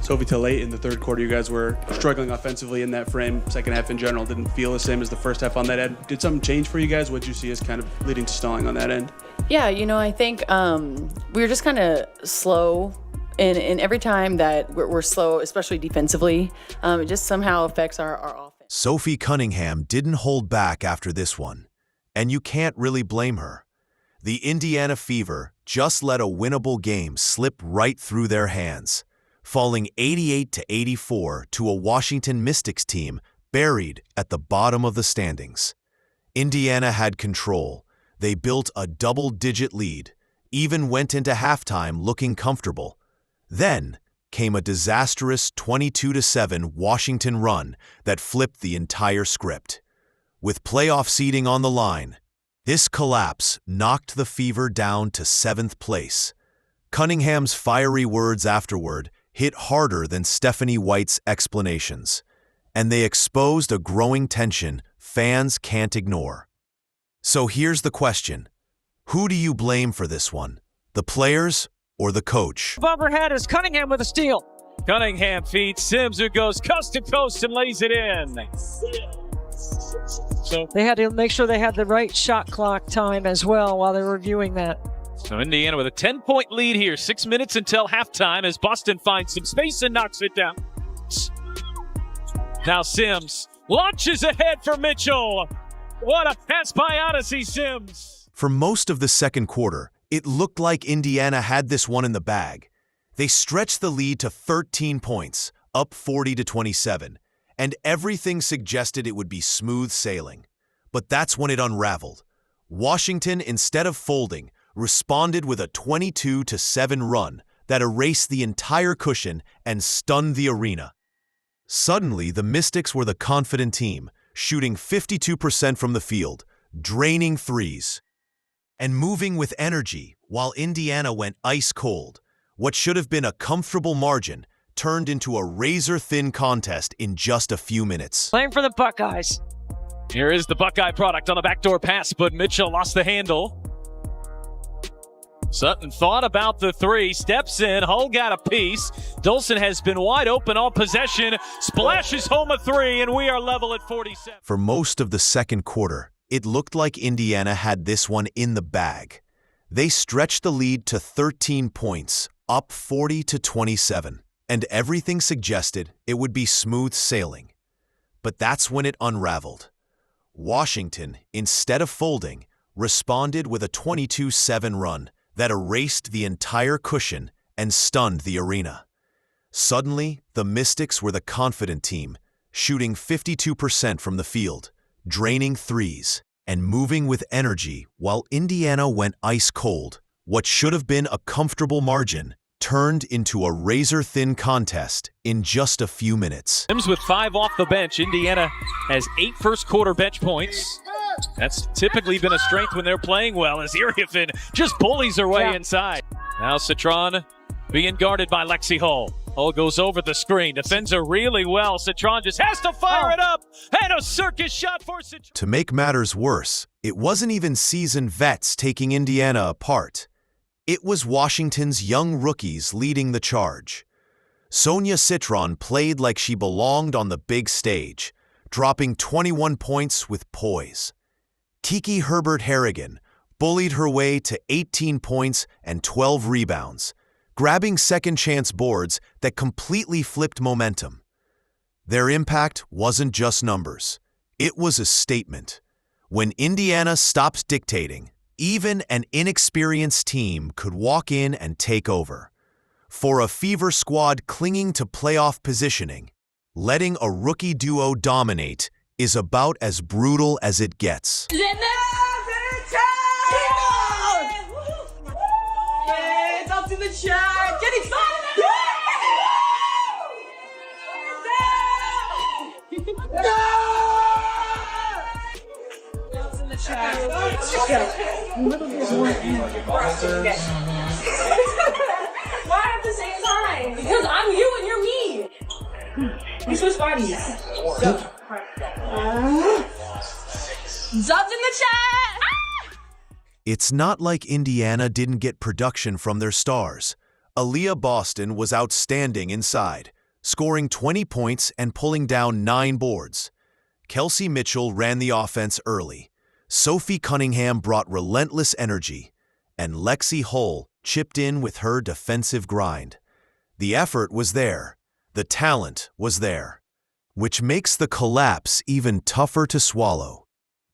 Sophie till late in the third quarter. You guys were struggling offensively in that frame. Second half in general didn't feel the same as the first half on that end. Did something change for you guys? What did you see as kind of leading to stalling on that end? Yeah, I think we were just kind of slow. And every time that we're slow, especially defensively, it just somehow affects our offense. Sophie Cunningham didn't hold back after this one, and you can't really blame her. The Indiana Fever just let a winnable game slip right through their hands, falling 88-84 to a Washington Mystics team buried at the bottom of the standings. Indiana had control. They built a double-digit lead, even went into halftime looking comfortable. Then came a disastrous 22-7 Washington run that flipped the entire script. With playoff seeding on the line, this collapse knocked the Fever down to 7th place. Cunningham's fiery words afterward hit harder than Stephanie White's explanations, and they exposed a growing tension fans can't ignore. So here's the question. Who do you blame for this one? The players or the coach? Overhead is Cunningham with a steal. Cunningham feeds Sims, who goes coast to coast and lays it in. So they had to make sure they had the right shot clock time as well while they were reviewing that. So Indiana with a 10-point lead here. 6 minutes until halftime as Boston finds some space and knocks it down. Now Sims launches ahead for Mitchell. What a pass by Odyssey Sims. For most of the second quarter, it looked like Indiana had this one in the bag. They stretched the lead to 13 points, up 40-27, and everything suggested it would be smooth sailing. But that's when it unraveled. Washington, instead of folding, responded with a 22-7 run that erased the entire cushion and stunned the arena. Suddenly, the Mystics were the confident team, shooting 52% from the field, draining threes, and moving with energy, while Indiana went ice cold. What should have been a comfortable margin turned into a razor-thin contest in just a few minutes. Playing for the Buckeyes. Here is the Buckeye product on a backdoor pass, but Mitchell lost the handle. Sutton thought about the three, steps in, Hull got a piece. Dolson has been wide open all possession, splashes home a three, and we are level at 47. For most of the second quarter, it looked like Indiana had this one in the bag. They stretched the lead to 13 points, up 40-27, and everything suggested it would be smooth sailing. But that's when it unraveled. Washington, instead of folding, responded with a 22-7 run that erased the entire cushion and stunned the arena. Suddenly, the Mystics were the confident team, shooting 52% from the field, draining threes, and moving with energy while Indiana went ice cold. What should have been a comfortable margin turned into a razor-thin contest in just a few minutes. Sims with 5 off the bench. Indiana has 8 first-quarter bench points. That's typically been a strength when they're playing well, as Iriafen just bullies her way inside. Now Citron being guarded by Lexi Hull. Hull goes over the screen, defends her really well. Citron just has to fire it up, and a circus shot for Citron. To make matters worse, it wasn't even seasoned vets taking Indiana apart. It was Washington's young rookies leading the charge. Sonia Citron played like she belonged on the big stage, dropping 21 points with poise. Kiki Herbert Harrigan bullied her way to 18 points and 12 rebounds, grabbing second-chance boards that completely flipped momentum. Their impact wasn't just numbers. It was a statement. When Indiana stopped dictating, even an inexperienced team could walk in and take over. For a Fever squad clinging to playoff positioning, letting a rookie duo dominate is about as brutal as it gets. It's up to the chat. Get excited! It's in the chat. Why at the same time? Because I'm you and you're me. We switch parties. Zubbed in the chat! It's not like Indiana didn't get production from their stars. Aaliyah Boston was outstanding inside, scoring 20 points and pulling down 9 boards. Kelsey Mitchell ran the offense early. Sophie Cunningham brought relentless energy, and Lexi Hull chipped in with her defensive grind. The effort was there. The talent was there. Which makes the collapse even tougher to swallow.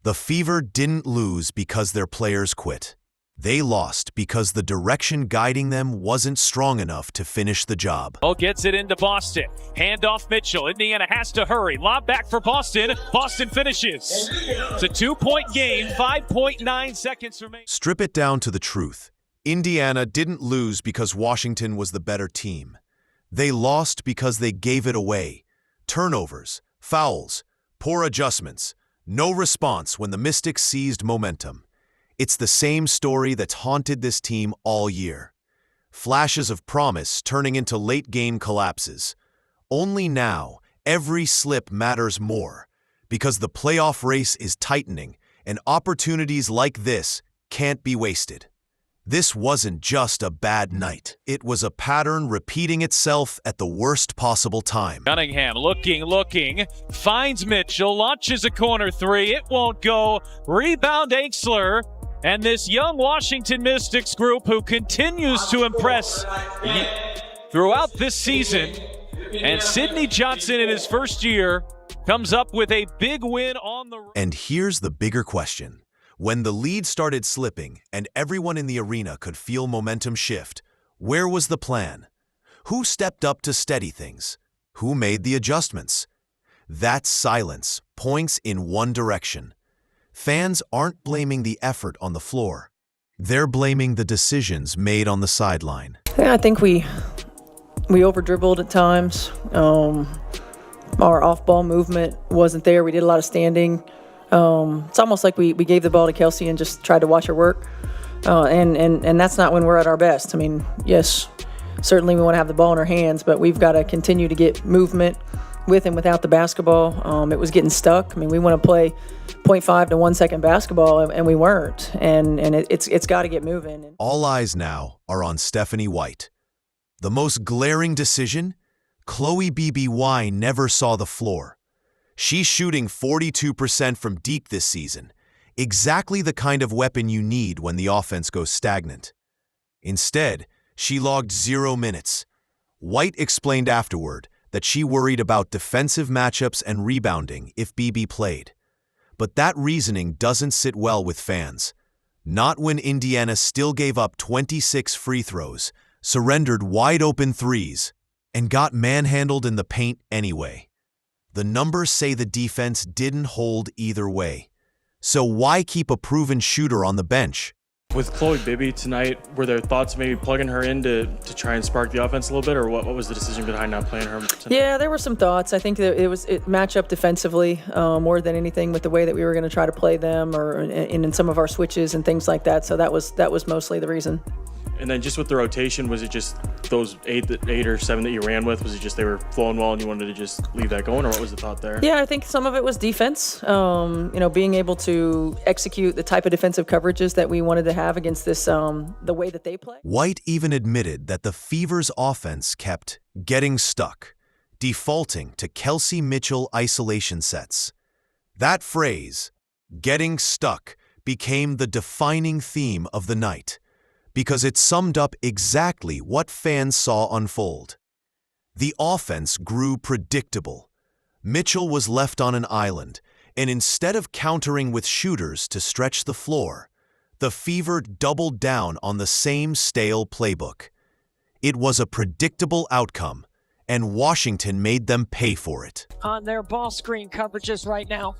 The Fever didn't lose because their players quit. They lost because the direction guiding them wasn't strong enough to finish the job. Ball gets it into Boston. Hand off Mitchell. Indiana has to hurry. Lob back for Boston. Boston finishes. It's a 2-point game, 5.9 seconds remaining. Strip it down to the truth. Indiana didn't lose because Washington was the better team. They lost because they gave it away. Turnovers, fouls, poor adjustments, no response when the Mystics seized momentum. It's the same story that's haunted this team all year. Flashes of promise turning into late-game collapses. Only now, every slip matters more, because the playoff race is tightening, and opportunities like this can't be wasted. This wasn't just a bad night. It was a pattern repeating itself at the worst possible time. Cunningham looking, finds Mitchell, launches a corner three. It won't go. Rebound Aiksler. And this young Washington Mystics group who continues to impress throughout this season. And Sidney Johnson in his first year comes up with a big win on the... And here's the bigger question. When the lead started slipping and everyone in the arena could feel momentum shift, where was the plan? Who stepped up to steady things? Who made the adjustments? That silence points in one direction. Fans aren't blaming the effort on the floor. They're blaming the decisions made on the sideline. Yeah, I think we over-dribbled at times. Our off-ball movement wasn't there. We did a lot of standing. It's almost like we gave the ball to Kelsey and just tried to watch her work. And that's not when we're at our best. I mean, yes, certainly we want to have the ball in our hands, but we've got to continue to get movement with and without the basketball. It was getting stuck. I mean, we want to play 0.5 to 1 second basketball, and we weren't. And it's got to get moving. All eyes now are on Stephanie White. The most glaring decision? Chloe BBY never saw the floor. She's shooting 42% from deep this season, exactly the kind of weapon you need when the offense goes stagnant. Instead, she logged 0 minutes. White explained afterward that she worried about defensive matchups and rebounding if BB played. But that reasoning doesn't sit well with fans. Not when Indiana still gave up 26 free throws, surrendered wide-open threes, and got manhandled in the paint anyway. The numbers say the defense didn't hold either way. So why keep a proven shooter on the bench? With Chloe Bibby tonight, were there thoughts maybe plugging her in to try and spark the offense a little bit, or what was the decision behind not playing her tonight? Yeah, there were some thoughts. I think that it matched up defensively more than anything with the way that we were going to try to play them, or in some of our switches and things like that. So that was mostly the reason. And then just with the rotation, was it just those eight or seven that you ran with? Was it just they were flowing well and you wanted to just leave that going, or what was the thought there? Yeah, I think some of it was defense. Being able to execute the type of defensive coverages that we wanted to have against this, the way that they play. White even admitted that the Fever's offense kept getting stuck, defaulting to Kelsey Mitchell isolation sets. That phrase, getting stuck, became the defining theme of the night, because it summed up exactly what fans saw unfold. The offense grew predictable. Mitchell was left on an island, and instead of countering with shooters to stretch the floor, the Fever doubled down on the same stale playbook. It was a predictable outcome, and Washington made them pay for it. On their ball screen coverages right now.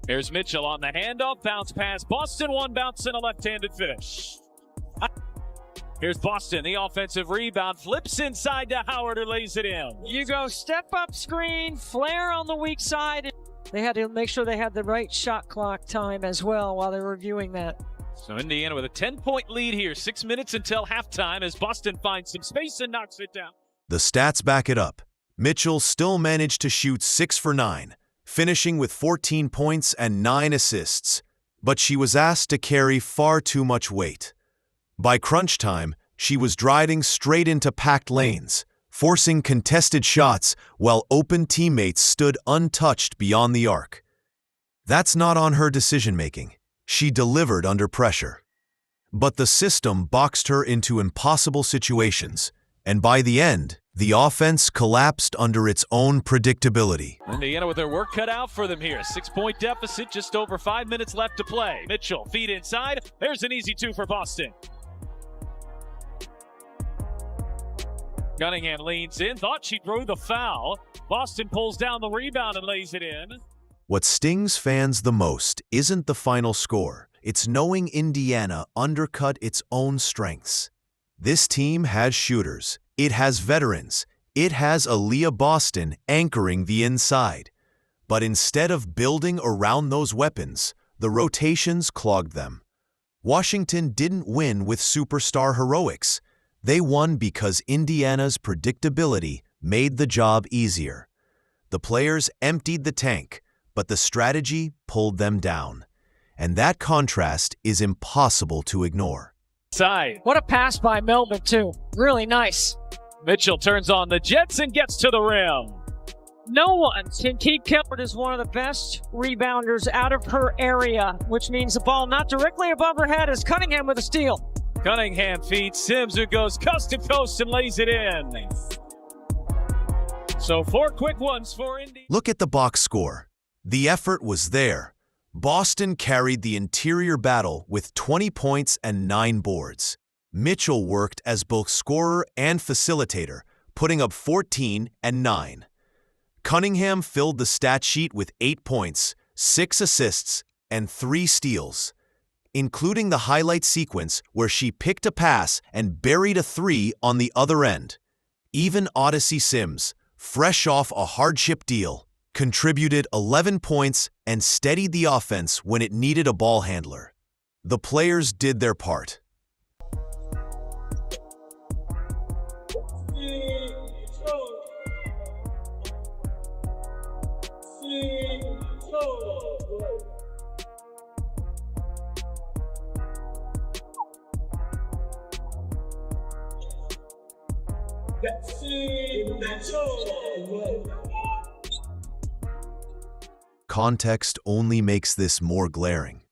There's Mitchell on the handoff, bounce pass. Boston one bounce and a left-handed finish. Here's Boston, the offensive rebound, flips inside to Howard, who lays it in. You go step up screen, flare on the weak side. They had to make sure they had the right shot clock time as well while they're reviewing that. So Indiana with a 10-point lead here, 6 minutes until halftime as Boston finds some space and knocks it down. The stats back it up. Mitchell still managed to shoot 6 for 9, finishing with 14 points and 9 assists, but she was asked to carry far too much weight. By crunch time, She was driving straight into packed lanes, forcing contested shots while open teammates stood untouched beyond the arc. That's not on her decision-making. She delivered under pressure. But the system boxed her into impossible situations, and by the end, the offense collapsed under its own predictability. Indiana with their work cut out for them here. 6-point deficit, just over 5 minutes left to play. Mitchell, feed inside. There's an easy 2 for Boston. Cunningham leans in, thought she threw the foul. Boston pulls down the rebound and lays it in. What stings fans the most isn't the final score. It's knowing Indiana undercut its own strengths. This team has shooters. It has veterans. It has Aaliyah Boston anchoring the inside. But instead of building around those weapons, the rotations clogged them. Washington didn't win with superstar heroics. They won because Indiana's predictability made the job easier. The players emptied the tank, but the strategy pulled them down. And that contrast is impossible to ignore. Side. What a pass by Melvin, too. Really nice. Mitchell turns on the Jets and gets to the rim. No one can keep Kepler is one of the best rebounders out of her area, which means the ball not directly above her head as Cunningham with a steal. Cunningham feeds Sims, who goes coast to coast and lays it in. So 4 quick ones for Indy. Look at the box score. The effort was there. Boston carried the interior battle with 20 points and 9 boards. Mitchell worked as both scorer and facilitator, putting up 14 and 9. Cunningham filled the stat sheet with 8 points, 6 assists, and 3 steals, including the highlight sequence where she picked a pass and buried a 3 on the other end. Even Odyssey Sims, fresh off a hardship deal, contributed 11 points and steadied the offense when it needed a ball handler. The players did their part. Context only makes this more glaring.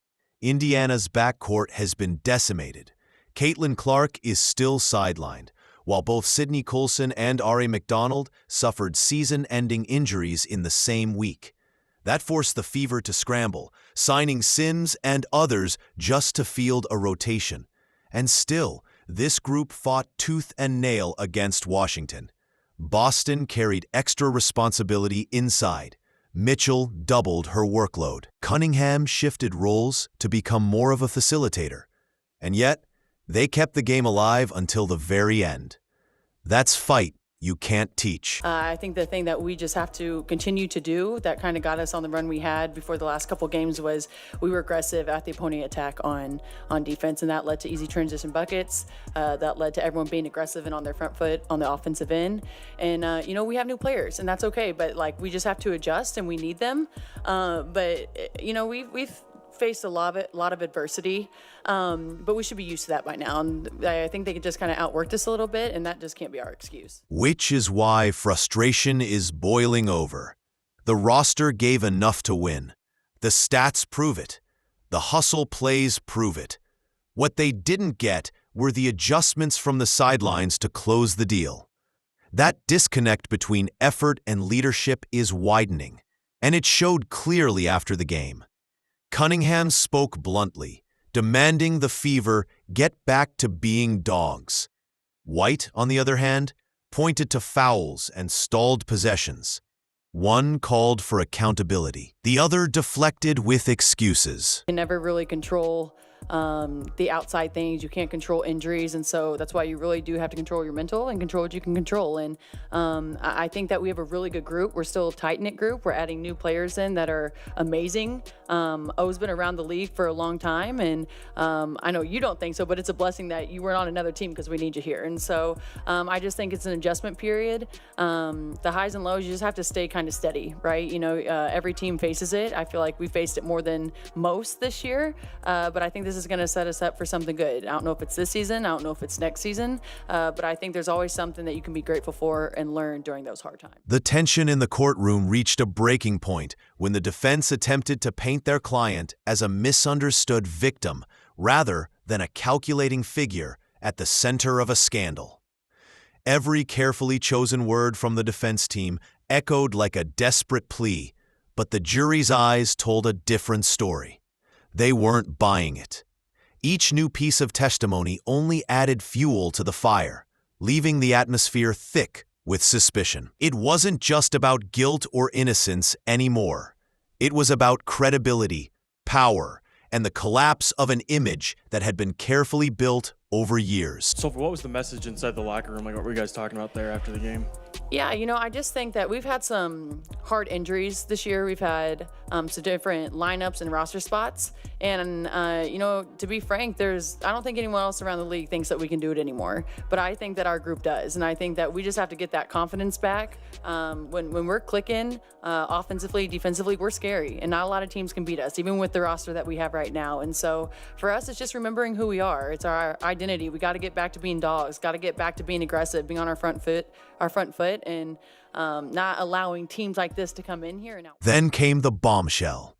Indiana's backcourt has been decimated. Caitlin Clark is still sidelined, while both Sydney Coulson and Ari McDonald suffered season-ending injuries in the same week. That forced the Fever to scramble, signing Sims and others just to field a rotation. And still, this group fought tooth and nail against Washington. Boston carried extra responsibility inside. Mitchell doubled her workload. Cunningham shifted roles to become more of a facilitator. And yet, they kept the game alive until the very end. That's fight you can't teach. I think the thing that we just have to continue to do that kind of got us on the run we had before the last couple games was we were aggressive at the opponent attack on defense, and that led to easy transition buckets. That led to everyone being aggressive and on their front foot on the offensive end. And, we have new players, and that's okay, but, we just have to adjust, and we need them. We've faced a lot of adversity, but we should be used to that by now. And I think they could just kind of outwork us a little bit, and that just can't be our excuse. Which is why frustration is boiling over. The roster gave enough to win. The stats prove it. The hustle plays prove it. What they didn't get were the adjustments from the sidelines to close the deal. That disconnect between effort and leadership is widening, and it showed clearly after the game. Cunningham spoke bluntly, demanding the Fever get back to being dogs. White, on the other hand, pointed to fouls and stalled possessions. One called for accountability. The other deflected with excuses. You can never really control the outside things. You can't control injuries, and so that's why you really do have to control your mental and control what you can control. And I think that we have a really good group. We're still a tight-knit group. We're adding new players in that are amazing. O's been around the league for a long time, and I know you don't think so, but it's a blessing that you were on another team because we need you here. And so I just think it's an adjustment period. The highs and lows, you just have to stay kind of steady, right? Every team faces it. I feel like we faced it more than most this year, but I think this this is going to set us up for something good. I don't know if it's this season. I don't know if it's next season. But I think there's always something that you can be grateful for and learn during those hard times. The tension in the courtroom reached a breaking point when the defense attempted to paint their client as a misunderstood victim rather than a calculating figure at the center of a scandal. Every carefully chosen word from the defense team echoed like a desperate plea, but the jury's eyes told a different story. They weren't buying it. Each new piece of testimony only added fuel to the fire, leaving the atmosphere thick with suspicion. It wasn't just about guilt or innocence anymore. It was about credibility, power, and the collapse of an image that had been carefully built over years. Sophie, what was the message inside the locker room? Like, what were you guys talking about there after the game? Yeah, I just think that we've had some hard injuries this year. We've had some different lineups and roster spots. And, to be frank, I don't think anyone else around the league thinks that we can do it anymore. But I think that our group does. And I think that we just have to get that confidence back. When we're clicking offensively, defensively, we're scary. And not a lot of teams can beat us, even with the roster that we have right now. And so for us, it's just remembering who we are. It's our identity. We got to get back to being dogs, got to get back to being aggressive, being on our front foot, and not allowing teams like this to come in here and out. Then came the bombshell.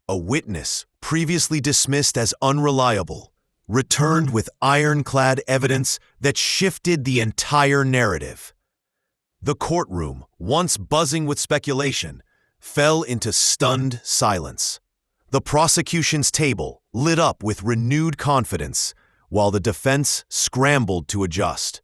A witness, previously dismissed as unreliable, returned with ironclad evidence that shifted the entire narrative. The courtroom, once buzzing with speculation, fell into stunned silence. The prosecution's table lit up with renewed confidence, while the defense scrambled to adjust.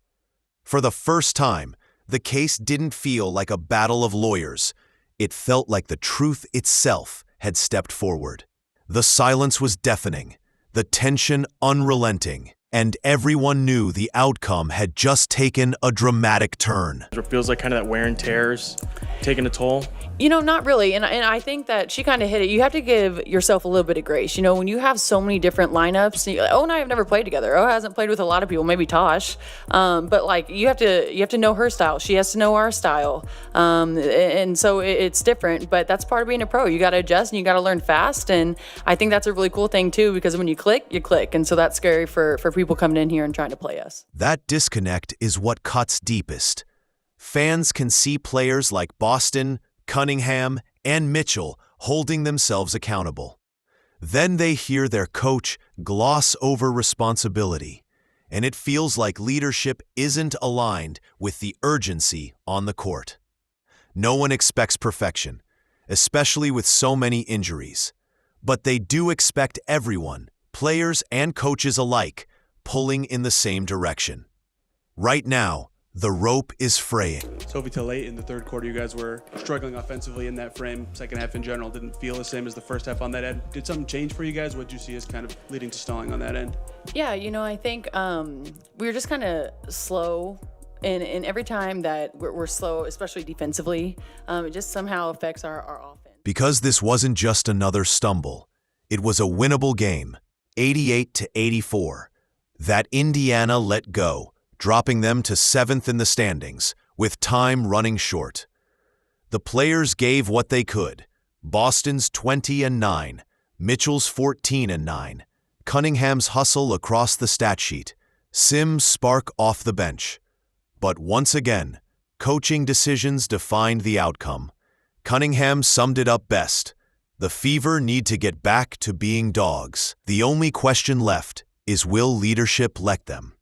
For the first time, the case didn't feel like a battle of lawyers. It felt like the truth itself had stepped forward. The silence was deafening, the tension unrelenting, and everyone knew the outcome had just taken a dramatic turn. It feels like kind of that wear and tear's taking a toll. Not really. And I think that she kind of hit it. You have to give yourself a little bit of grace. When you have so many different lineups, and I have never played together. Hasn't played with a lot of people, maybe Tosh. But you have to know her style. She has to know our style. And so it's different, but that's part of being a pro. You got to adjust and you got to learn fast. And I think that's a really cool thing too, because when you click, you click. And so that's scary for people coming in here and trying to play us. That disconnect is what cuts deepest. Fans can see players like Boston, Cunningham, and Mitchell holding themselves accountable. Then they hear their coach gloss over responsibility, and it feels like leadership isn't aligned with the urgency on the court. No one expects perfection, especially with so many injuries, but they do expect everyone, players and coaches alike, pulling in the same direction. Right now, the rope is fraying. Sophie, till late in the third quarter, you guys were struggling offensively in that frame. Second half in general didn't feel the same as the first half on that end. Did something change for you guys? What did you see as kind of leading to stalling on that end? Yeah, I think we were just kind of slow. And every time that we're slow, especially defensively, it just somehow affects our offense. Because this wasn't just another stumble. It was a winnable game, 88-84. That Indiana let go, dropping them to 7th in the standings, with time running short. The players gave what they could. Boston's 20-9, Mitchell's 14-9, Cunningham's hustle across the stat sheet, Sim's spark off the bench. But once again, coaching decisions defined the outcome. Cunningham summed it up best. The Fever need to get back to being dogs. The only question left is, will leadership let them?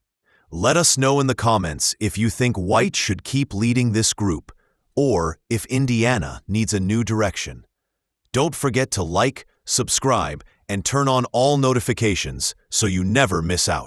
Let us know in the comments if you think White should keep leading this group, or if Indiana needs a new direction. Don't forget to like, subscribe, and turn on all notifications so you never miss out.